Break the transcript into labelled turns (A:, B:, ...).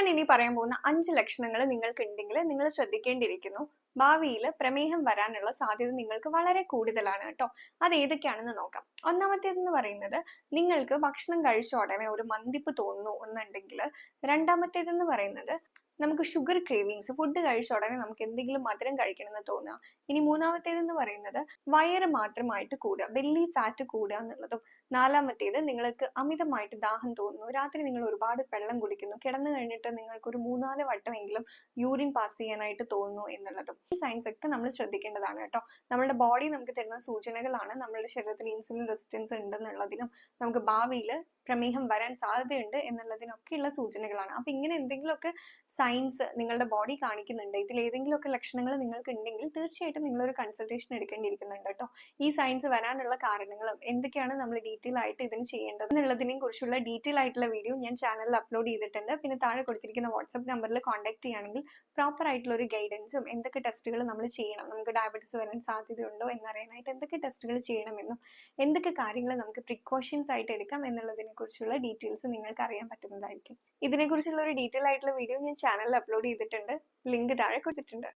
A: ഞാൻ ഇനി പറയാൻ പോകുന്ന 5 ലക്ഷണങ്ങൾ നിങ്ങൾക്കുണ്ടെങ്കിൽ നിങ്ങൾ ശ്രദ്ധിക്കേണ്ടിയിരിക്കുന്നു. ഭാവിയിൽ പ്രമേഹം വരാനുള്ള സാധ്യത നിങ്ങൾക്ക് വളരെ കൂടുതലാണ് കേട്ടോ. അത് ഏതൊക്കെയാണെന്ന് നോക്കാം. ഒന്നാമത്തേതെന്ന് പറയുന്നത്, നിങ്ങൾക്ക് ഭക്ഷണം കഴിച്ച ഉടനെ ഒരു മന്തിപ്പ് തോന്നുന്നു എന്നുണ്ടെങ്കിൽ. രണ്ടാമത്തേതെന്ന് പറയുന്നത്, നമുക്ക് ഷുഗർ ക്രേവിങ്സ്, ഫുഡ് കഴിച്ച ഉടനെ നമുക്ക് എന്തെങ്കിലും മധുരം കഴിക്കണം എന്ന് തോന്നുക. ഇനി മൂന്നാമത്തേതെന്ന് പറയുന്നത്, വയറ് മാത്രമായിട്ട് കൂടുക, ബെല്ലി ഫാറ്റ് കൂടുക എന്നുള്ളതും. നാലാമത്തേത്, നിങ്ങൾക്ക് അമിതമായിട്ട് ദാഹം തോന്നുന്നു, രാത്രി നിങ്ങൾ ഒരുപാട് വെള്ളം കുടിക്കുന്നു, കിടന്നു കഴിഞ്ഞിട്ട് നിങ്ങൾക്ക് ഒരു 3-4 വട്ടമെങ്കിലും യൂറിൻ പാസ് ചെയ്യാനായിട്ട് തോന്നുന്നു എന്നുള്ളതും. ഈ സയൻസ് ഒക്കെ നമ്മൾ ശ്രദ്ധിക്കേണ്ടതാണ് കേട്ടോ. നമ്മുടെ ബോഡി നമുക്ക് തരുന്ന സൂചനകളാണ്. നമ്മുടെ ശരീരത്തിൽ ഇൻസുലിൻ റെസിസ്റ്റൻസ് ഉണ്ടെന്നുള്ളതിനും നമുക്ക് ഭാവിയിൽ പ്രമേഹം വരാൻ സാധ്യതയുണ്ട് എന്നുള്ളതിനൊക്കെയുള്ള സൂചനകളാണ്. അപ്പൊ ഇങ്ങനെ എന്തെങ്കിലുമൊക്കെ സയൻസ് നിങ്ങളുടെ ബോഡി കാണിക്കുന്നുണ്ട്, ഇതിൽ ഏതെങ്കിലുമൊക്കെ ലക്ഷണങ്ങൾ നിങ്ങൾക്ക് ഉണ്ടെങ്കിൽ തീർച്ചയായിട്ടും നിങ്ങളൊരു കൺസൾട്ടേഷൻ എടുക്കേണ്ടിയിരിക്കുന്നുണ്ട് കേട്ടോ. ഈ സയൻസ് വരാനുള്ള കാരണങ്ങളും എന്തൊക്കെയാണ് നമ്മൾ ഡീറ്റെയിൽ ആയിട്ട് ഇതിന് ചെയ്യേണ്ടത് എന്നുള്ളതിനെ കുറിച്ചുള്ള ഡീറ്റെയിൽ ആയിട്ടുള്ള വീഡിയോ ഞാൻ ചാനലിൽ അപ്ലോഡ് ചെയ്തിട്ടുണ്ട്. പിന്നെ താഴെ കൊടുത്തിരിക്കുന്ന വാട്സ്ആപ്പ് നമ്പറിൽ കോൺടാക്ട് ചെയ്യുകയാണെങ്കിൽ പ്രോപ്പർ ആയിട്ടുള്ള ഒരു ഗൈഡൻസും എന്തൊക്കെ ടെസ്റ്റുകൾ നമ്മൾ ചെയ്യണം, നമുക്ക് ഡയബറ്റീസ് വരാൻ സാധ്യതയുണ്ടോ എന്നറിയാനായിട്ട് എന്തൊക്കെ ടെസ്റ്റുകൾ ചെയ്യണമെന്നും എന്തൊക്കെ കാര്യങ്ങൾ നമുക്ക് പ്രിക്കോഷൻസ് ആയിട്ട് എടുക്കാം എന്നുള്ളതിനെ കുറിച്ചുള്ള ഡീറ്റെയിൽസ് നിങ്ങൾക്ക് അറിയാൻ പറ്റുന്നതായിരിക്കും. ഇതിനെക്കുറിച്ചുള്ള ഒരു ഡീറ്റെയിൽ ആയിട്ടുള്ള വീഡിയോ ഞാൻ ചാനലിൽ അപ്ലോഡ് ചെയ്തിട്ടുണ്ട്. ലിങ്ക് താഴെ കൊടുത്തിട്ടുണ്ട്.